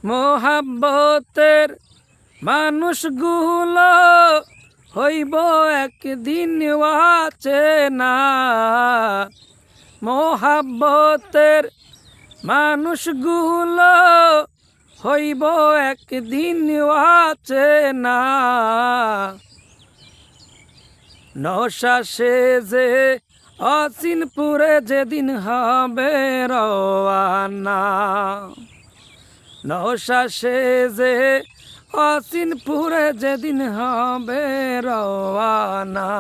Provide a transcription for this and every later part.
মোহাব্বতের মানুষগুলো হইব একদিন অচেনা। মোহাব্বতের মানুষগুলো হইব একদিন অচেনা। নশা সেজে অচিনপুরে যেদিন হবে রওয়ানা। নশা সেজে অচিনপুরে যেদিন হবে রওয়ানা।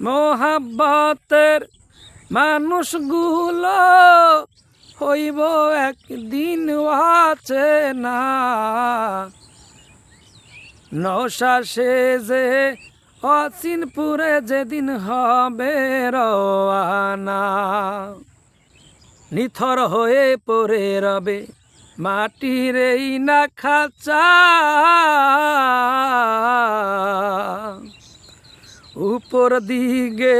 মোহাব্বতের মানুষগুলো হইব একদিন অচেনা। নশা সেজে অচিনপুরে যেদিন হবে রওয়ানা। নিথর হয়ে পড়ে রবে মাটির এই না খাঁচা। উপর দিকে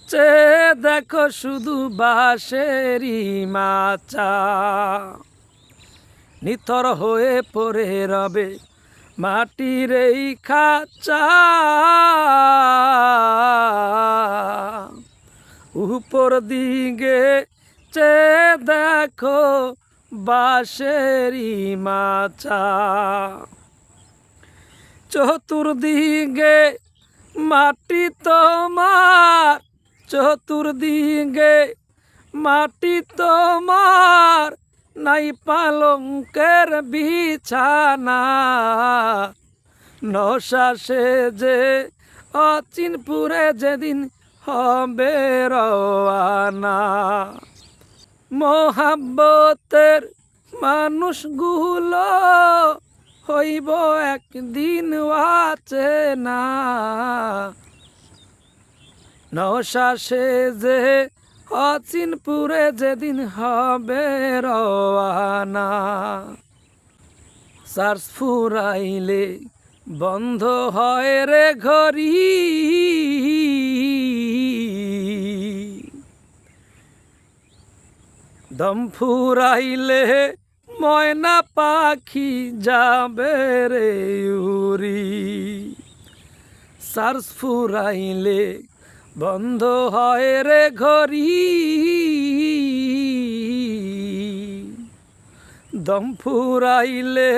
চেয়ে দেখো শুধু বাঁশেরই মাচা। নিথর হয়ে পড়ে রবে মাটির এই খাঁচা। উপর দিকে চেয়ে দেখো বাঁশেরই মাচা। চতুর্দিকে মাটি তোমার, চতুর্দিকে মাটি তোমার, নাই পালঙ্কের বিছানা। নশা সেজে অচিনপুরে যেদিন হবে রওয়ানা। মোহাব্বতের মানুষগুলো হইব একদিন অচেনা। নশা সেজে অচিনপুরে যেদিন হবে রওয়ানা। চার্জ ফুরাইলে বন্ধ হয় রে ঘড়ি। দম ফুরাইলে ময়না পাখি যাবে রে উড়ি। চার্জ ফুরাইলে বন্ধ হয় রে ঘড়ি। দম ফুরাইলে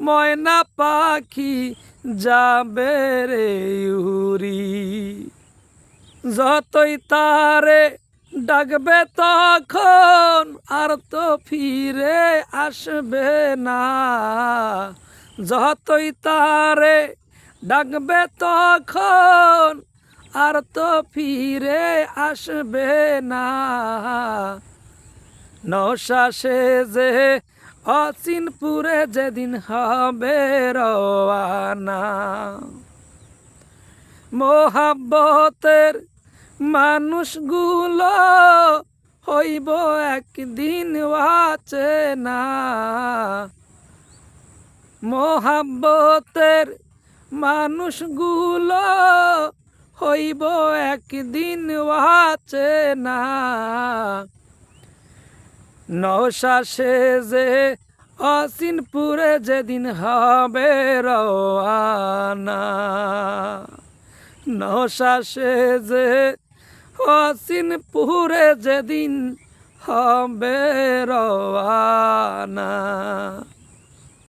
ময়না পাখি যাবে রে উড়ি। যতই তারে ডাকবে তখন আর তো ফিরে আসবে না। যতই তারে ডাকবে তখন আর তো ফিরে আসবে না। নশা সেজে অচিনপুরে যেদিন হবে রওয়ানা। মোহাব্বতের মানুষগুলো হইব একদিন অচেনা। মোহাব্বতের মানুষগুলো হইব একদিন অচেনা। নশা সেজে অচিনপুরে যেদিন হবে রওয়ানা। নশা সেজে অচিনপুরে যেদিন হবে রওয়ানা।